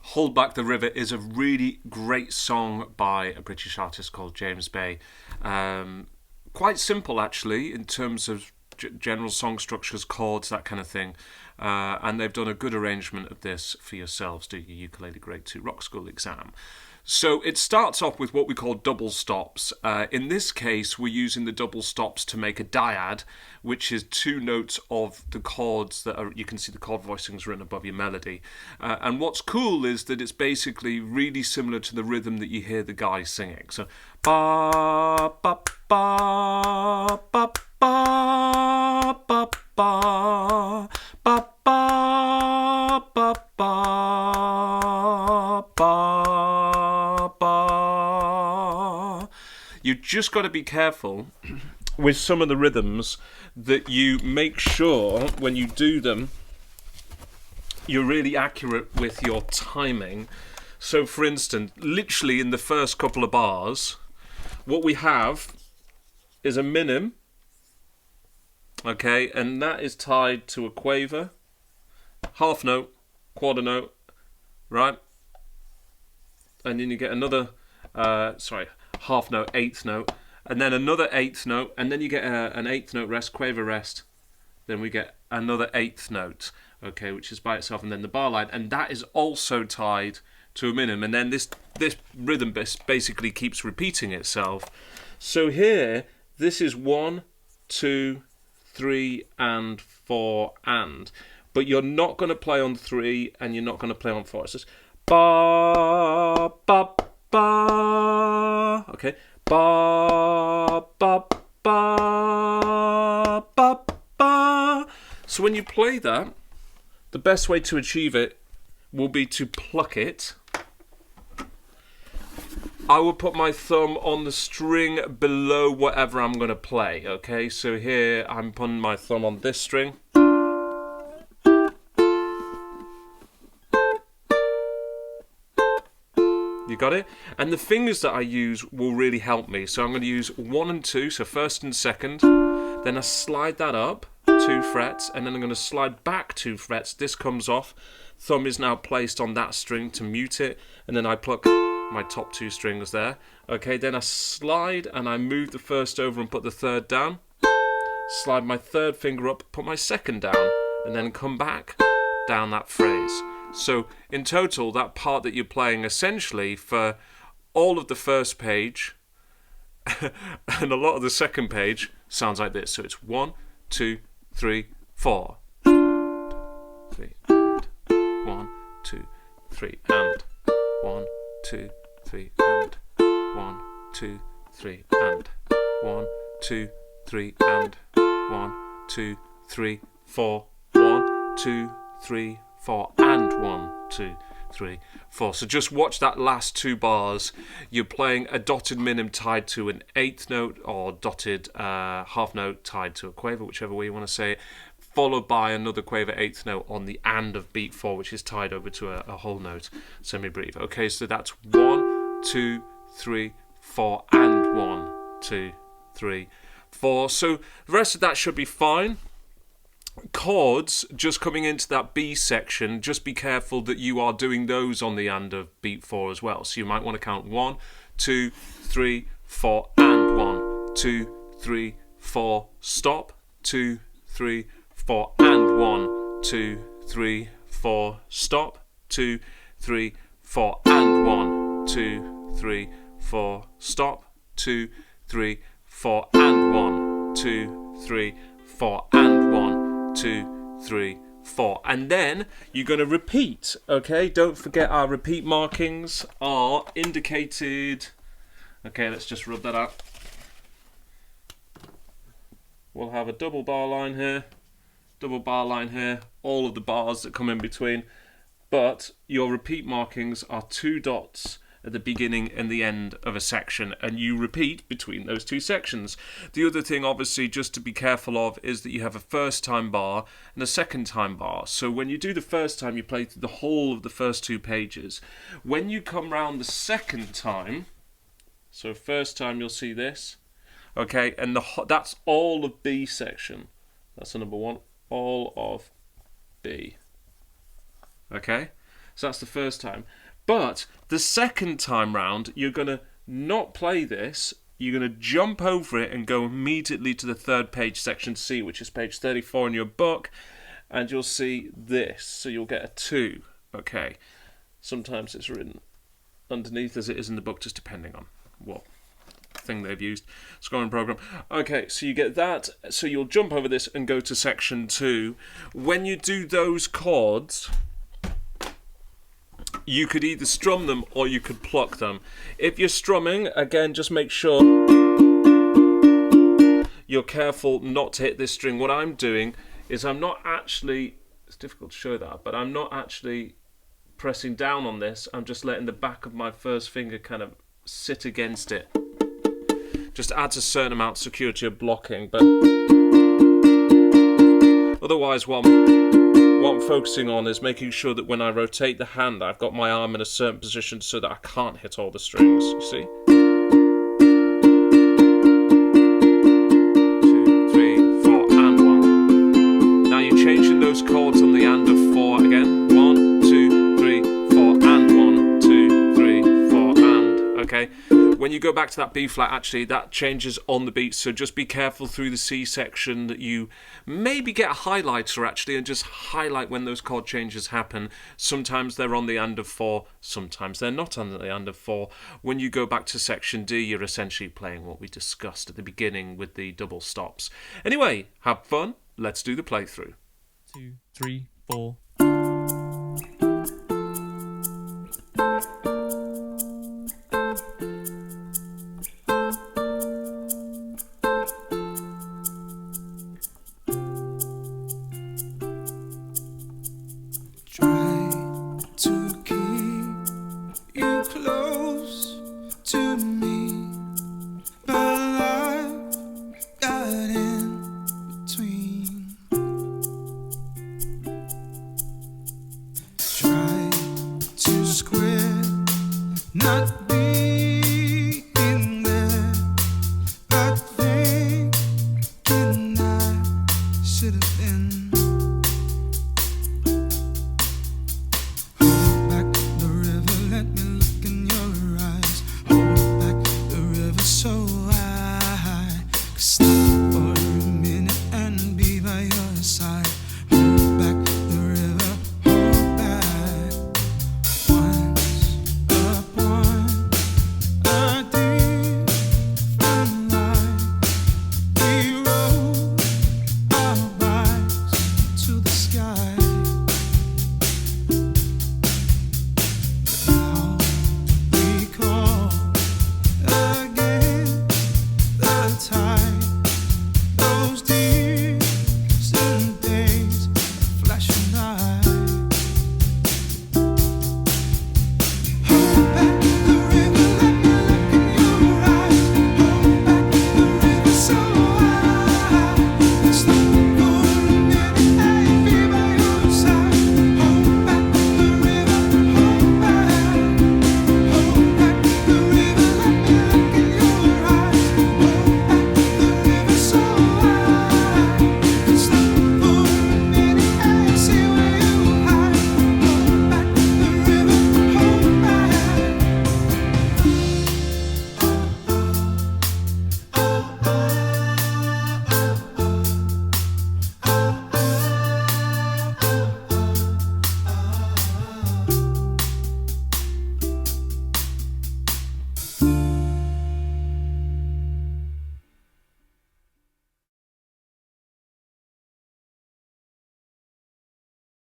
Hold Back the River is a really great song by a British artist called James Bay. Quite simple, actually, in terms of general song structures, chords, that kind of thing. And they've done a good arrangement of this for yourselves, do your Ukulele Grade 2 Rock School exam. So it starts off with what we call double stops. In this case, we're using the double stops to make a dyad, which is two notes of the chords that are, you can see the chord voicings written above your melody. And what's cool is that it's basically really similar to the rhythm that you hear the guy singing. So ba ba ba ba ba ba ba ba ba ba ba ba. You just got to be careful with some of the rhythms that you make sure when you do them you're really accurate with your timing. So for instance, literally in the first couple of bars, what we have is a minim, okay, and that is tied to a quaver, half note, quarter note, right? And then you get another, half note, eighth note, and then another eighth note, and then you get an eighth note rest, quaver rest, then we get another eighth note, okay, which is by itself, and then the bar line, and that is also tied to a minim, and then this rhythm basically keeps repeating itself. So here, this is 1, 2, 3, and 4, and. But you're not going to play on 3, and you're not going to play on 4. It's just ba, ba, ba, okay, ba, ba, ba, ba, ba. So when you play that, the best way to achieve it will be to pluck it. I will put my thumb on the string below whatever I'm going to play, okay? So here I'm putting my thumb on this string. You got it? And the fingers that I use will really help me. So I'm going to use 1 and 2, so first and second. Then I slide that up 2 frets, and then I'm going to slide back 2 frets. This comes off. Thumb is now placed on that string to mute it, and then I pluck my top 2 strings there. Okay, then I slide and I move the first over and put the third down. Slide my third finger up, put my second down, and then come back down that phrase. So in total, that part that you're playing essentially for all of the first page and a lot of the second page sounds like this. So it's 1, 2, 3, 4. 3 and 1, 2, 3 and 1, 2, 3 and 1, 2, 3 and 1, 2, 3 and 1, 2, 3, 4. 1, 2, 3, 4 and 1, 2, 3, 4. So just watch that last 2 bars. You're playing a dotted minim tied to an eighth note, or dotted half note tied to a quaver, whichever way you want to say it, followed by another quaver eighth note on the and of beat 4, which is tied over to a whole note semi-brief. Okay, so that's 1, 2, 3, 4 and 1, 2, 3, 4. So the rest of that should be fine. Chords, just coming into that B section, just be careful that you are doing those on the and of beat 4 as well. So you might want to count 1, 2, 3, 4 and 1, 2, 3, 4, stop, 2, 3, 4 and 1, 2, 3, 4, stop, 2, 3, 4 and 1, 2, 3, 4, stop, 2, 3, 4 and 1, 2, 3, 4 and 1, 2, 3, 4. And then you're going to repeat, okay? Don't forget our repeat markings are indicated. Okay, let's just rub that out. We'll have a double bar line here, double bar line here, all of the bars that come in between. But your repeat markings are 2 dots at the beginning and the end of a section, and you repeat between those 2 sections. The other thing, obviously, just to be careful of is that you have a first time bar and a second time bar. So when you do the first time, you play through the whole of the first 2 pages. When you come round the second time, so first time you'll see this, okay, and that's all of B section. That's the number 1, all of B. Okay? So that's the first time. But the second time round, you're going to not play this. You're going to jump over it and go immediately to the third page, section C, which is page 34 in your book. And you'll see this. So you'll get a 2. Okay. Sometimes it's written underneath as it is in the book, just depending on what thing they've used. Scoring program. Okay, so you get that. So you'll jump over this and go to section 2. When you do those chords, you could either strum them or you could pluck them. If you're strumming, again, just make sure you're careful not to hit this string. What I'm doing is I'm not actually, it's difficult to show that, but I'm not actually pressing down on this. I'm just letting the back of my first finger kind of sit against it. Just adds a certain amount of security of blocking, but otherwise what I'm focusing on is making sure that when I rotate the hand, I've got my arm in a certain position so that I can't hit all the strings, you see? 2, 3, 4, and 1. Now you're changing those chords on the and of 4 again. 1, 2, 3, 4, and 1, 2, 3, 4, and. Okay? When you go back to that B flat, actually, that changes on the beat, so just be careful through the C section that you maybe get a highlighter, actually, and just highlight when those chord changes happen. Sometimes they're on the and of 4, sometimes they're not on the and of 4. When you go back to section D, you're essentially playing what we discussed at the beginning with the double stops. Anyway, have fun. Let's do the playthrough. 2, 3, 4. Try to keep you close to me, but I've got in between. Try to square, not